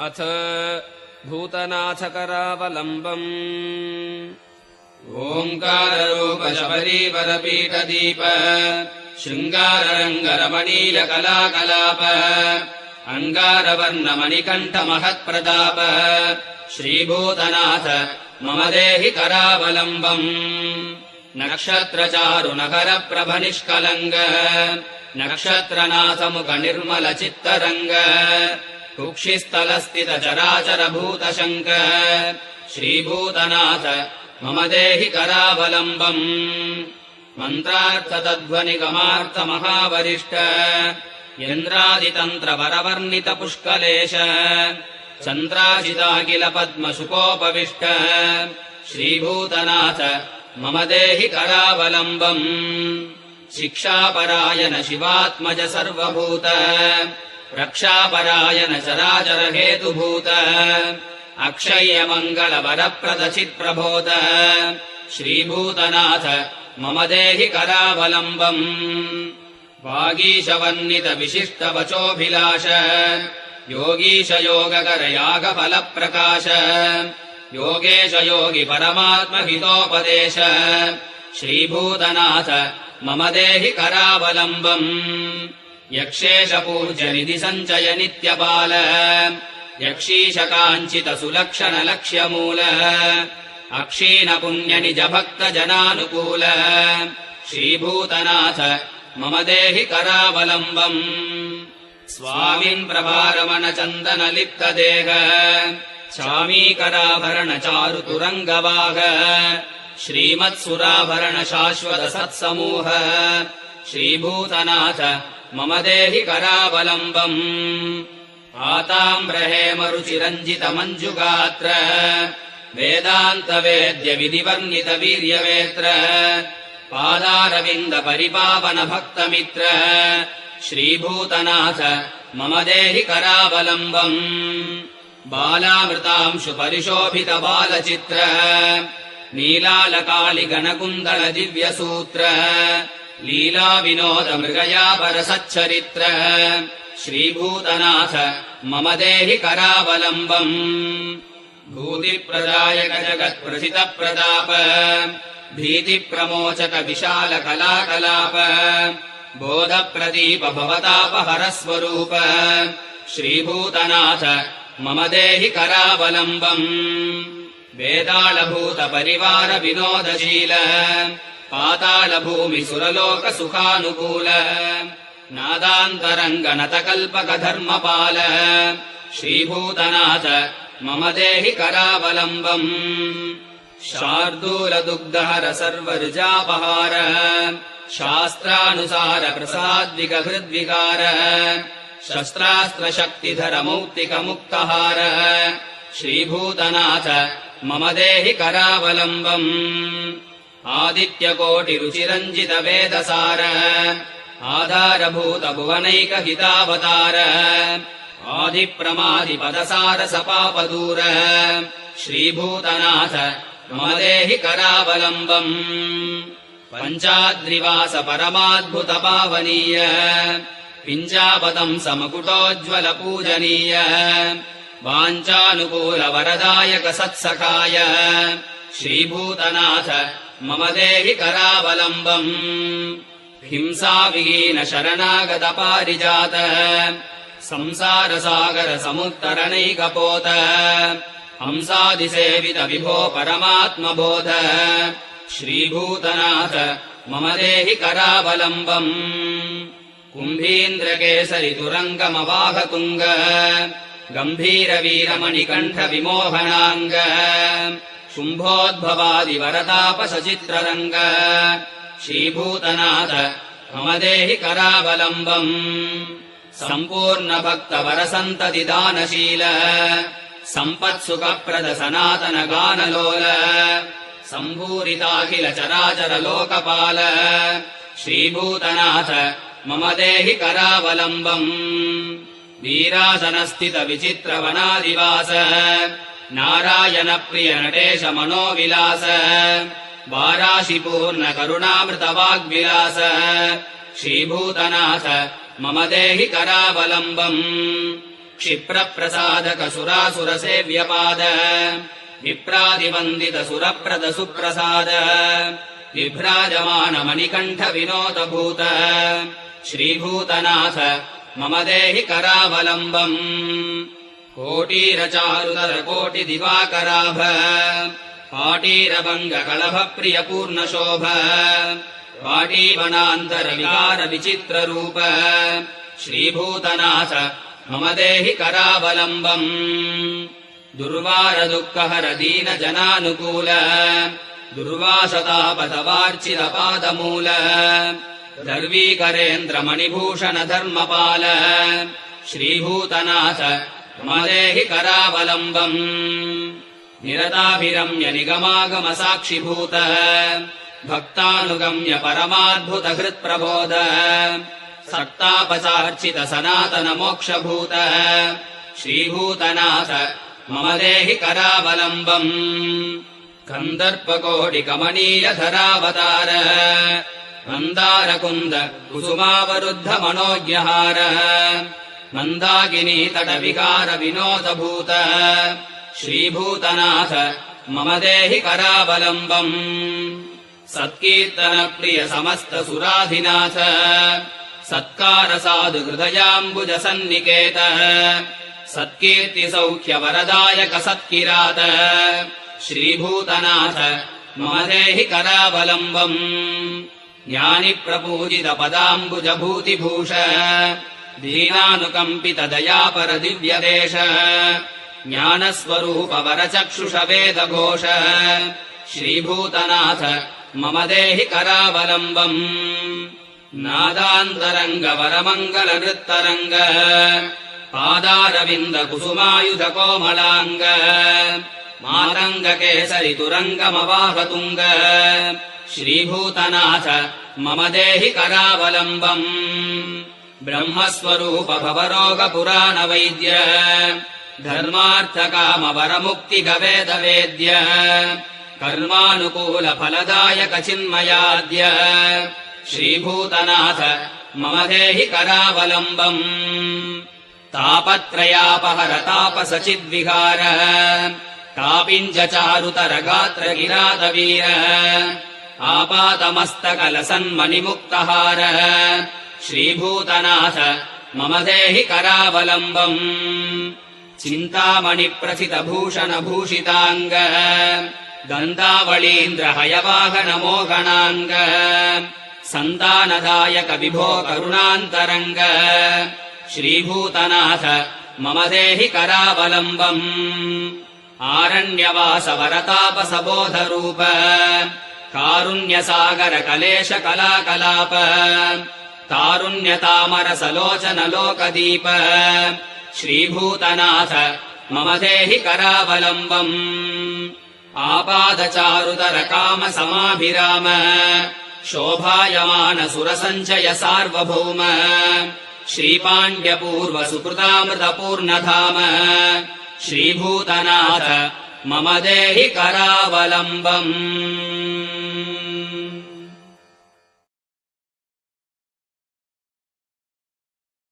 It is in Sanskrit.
अथ भूतनाथकरावलम्बम् ओङ्काररूप शबरीवरपीठदीप शृङ्गाररङ्गरमणीयकलाकलाप अङ्गारवर्णमणिकण्ठमहत्प्रताप श्रीभूतनाथ मम देहि करावलम्बम् नक्षत्रचारुनखरप्रभनिष्कलङ्ग नक्षत्रनाथमुखनिर्मलचित्तरङ्ग कुक्षिस्थलस्थितचराचरभूतशङ्क श्रीभूतनाथ मम देहि करावलम्बम् मन्त्रार्थतध्वनिगमार्थमहावरिष्ठ यन्द्रादितन्त्रवरवर्णितपुष्कलेश चन्द्राशिताखिलपद्मशुकोपविष्ट श्रीभूतनाथ मम देहि करावलम्बम् शिक्षापरायण शिवात्मज सर्वभूत रक्षापरायण चराचरहेतुभूत अक्षय्यमङ्गलवरप्रदचित्प्रबोध श्रीभूतनाथ मम देहि करावलम्बम् वागीशवर्णितविशिष्टवचोऽभिलाष योगीश योगकरयागफलप्रकाश योगेश योगि परमात्महितोपदेश श्रीभूतनाथ मम देहि करावलम्बम् यक्षेश पूज्यनिधि सञ्चय नित्यपाल यक्षीश काञ्चित सुलक्षण लक्ष्यमूल अक्षीण पुण्यनिज भक्त जनानुकूल श्रीभूतनाथ मम देहि करावलम्बम् स्वामिन् प्रभारमण चन्दन लिप्त देह चामीकराभरण चारु तुरङ्गवाग श्रीमत्सुराभरण शाश्वत सत्समूह श्रीभूतनाथ मम देहि करावलम्बम् आताम्रहेमरुचिरञ्जित मञ्जुगात्र वेदान्त वेद्य विधिवर्णित वीर्यवेत्र पादारविन्द परिपावन भक्तमित्र श्रीभूतनाथ मम देहि करावलम्बम् बालामृतांशु परिशोभित बालचित्र नीलालकालिगणकुन्दल दिव्यसूत्र लीला विनोद मृगयापर सच्चरित्र श्रीभूतनाथ मम देहि करावलम्बम् भूतिप्रदायक जगत्प्रथितप्रताप भीतिप्रमोचक विशाल कलाकलाप बोधप्रदीप भवतापहरस्वरूप श्रीभूतनाथ मम देहि करावलम्बम् वेदालभूत परिवार विनोदशील पातालभूमि सुरलोक सुखानुकूल नादान्तरङ्गनतकल्पक धर्मपाल श्रीभूतनाथ मम देहि करावलम्बम् शार्दूलदुग्धहर सर्वऋजापहार शास्त्रानुसार प्रसाद्विगहृद्विकार शस्त्रास्त्रशक्तिधर मौक्तिकमुक्तहार श्रीभूतनाथ मम देहि करावलम्बम् आदित्यकोटिरुचिरञ्जित वेदसार आधारभूत भुवनैकहितावतार आदिप्रमादिपदसार सपापदूर श्रीभूतनाथ मम देहि करावलम्बम् पञ्चाद्रिवास परमाद्भुत पावनीय पिञ्जापदम् समकुटोज्ज्वल पूजनीय वाञ्छानुकूल वरदायक सत्सखाय श्रीभूतनाथ मम देहि करावलम्बम् हिंसाविहीन शरणागत पारिजात संसारसागर समुत्तरणैकपोत हंसादिसेवित विभो परमात्मबोध श्रीभूतनाथ मम देहि करावलम्बम् कुम्भीन्द्रकेसरि तुरङ्गमवाहतुङ्ग गम्भीरवीरमणिकण्ठ विमोहनाङ्ग शुम्भोद्भवादिवरतापसचित्ररङ्ग श्रीभूतनाथ मम देहि करावलम्बम् सम्पूर्णभक्तवरसन्ततिदानशील सम्पत्सुखप्रद सनातन गानलोल सम्भूरिताखिल चराचर लोकपाल श्रीभूतनाथ मम देहि करावलम्बम् वीरासनस्थित विचित्रवनादिवास नारायण प्रिय नटेश मनोविलास वाराशिपूर्ण करुणामृत वाग्विलास श्रीभूतनाथ मम देहि करावलम्बम् क्षिप्रप्रसादक सुरासुरसेव्यपाद विप्रादिवन्दित सुरप्रद सुप्रसाद विभ्राजमान मणिकण्ठ विनोदभूत श्रीभूतनाथ मम देहि करावलम्बम् कोटीरचारुतर कोटिदिवाकराभ पाटीरभङ्ग कलभ प्रिय पूर्णशोभ पाटीवनान्तर विकार विचित्ररूप श्रीभूतनाथ मम देहि करावलम्बम् दुर्वार दुःखहर दीन जनानुकूल दुर्वासतापतवार्चित पादमूल दर्वीकरेन्द्र मणिभूषण धर्मपाल श्रीभूतनाथ मम देहि करावलम्बम् निरताभिरम्य निगमागम साक्षिभूत भक्तानुगम्य परमाद्भुत हृत्प्रबोध सक्तापचार्चित सनातन मोक्षभूत श्रीभूतनाथ मम देहि करावलम्बम् कन्दर्पकोटि कमनीय धरावतार मन्दारकुन्द कुसुमावरुद्ध मनोज्ञहार मन्दाकिनी तट विकार विनोदभूत श्रीभूतनाथ मम देहि करावलम्बम् सत्कीर्तन प्रिय समस्त सुराधिनाथ सत्कार साधु हृदयाम्बुज सन्निकेत सत्कीर्ति सौख्य वरदायक सत्किरात श्रीभूतनाथ मम देहि करावलम्बम् ज्ञानि प्रपूजित पदाम्बुज भूतिभूष दीनानुकम्पित दयापर दिव्यदेश ज्ञानस्वरूप वरचक्षुष वेदघोष श्रीभूतनाथ मम देहि करावलम्बम् नादान्तरङ्ग वरमङ्गल नृत्तरङ्ग पादारविन्द कुसुमायुध कोमलाङ्ग मातङ्ग केसरि तुरङ्गमवाहतुङ्ग श्रीभूतनाथ मम देहि करावलम्बम् ब्रह्मस्वरूप भवरोग पुराण वैद्य धर्मार्थ काम वरमुक्ति गवेद वेद्य कर्मानुकूल फलदायक चिन्मयाद्य श्रीभूतनाथ मम देहि करावलम्बम् तापत्रयापहर तापस चिद्विहार कापिञ्ज चारुतर गात्र गिरातवीर आपातमस्तकलसन्मणिमुक्तहार श्रीभूतनाथ मम देहि करावलम्बम् चिन्तामणि प्रथित भूषण भूषिताङ्ग गन्धावळीन्द्र हयवाहन मोहनाङ्ग सन्तानदायक विभो करुणान्तरङ्ग श्रीभूतनाथ मम देहि करावलम्बम् आरण्यवास वरतापसबोधरूप कारुण्यसागर कलेश कलाकलाप तारुण्यतामरसलोचन लोकदीप श्रीभूतनाथ मम देहि करावलम्बम् आपादचारुतर काम समाभिराम शोभायमान सुरसञ्चय सार्वभौम श्रीपाण्ड्यपूर्व सुकृतामृतपूर्णधाम श्रीभूतनाथ मम देहि करावलम्बम्।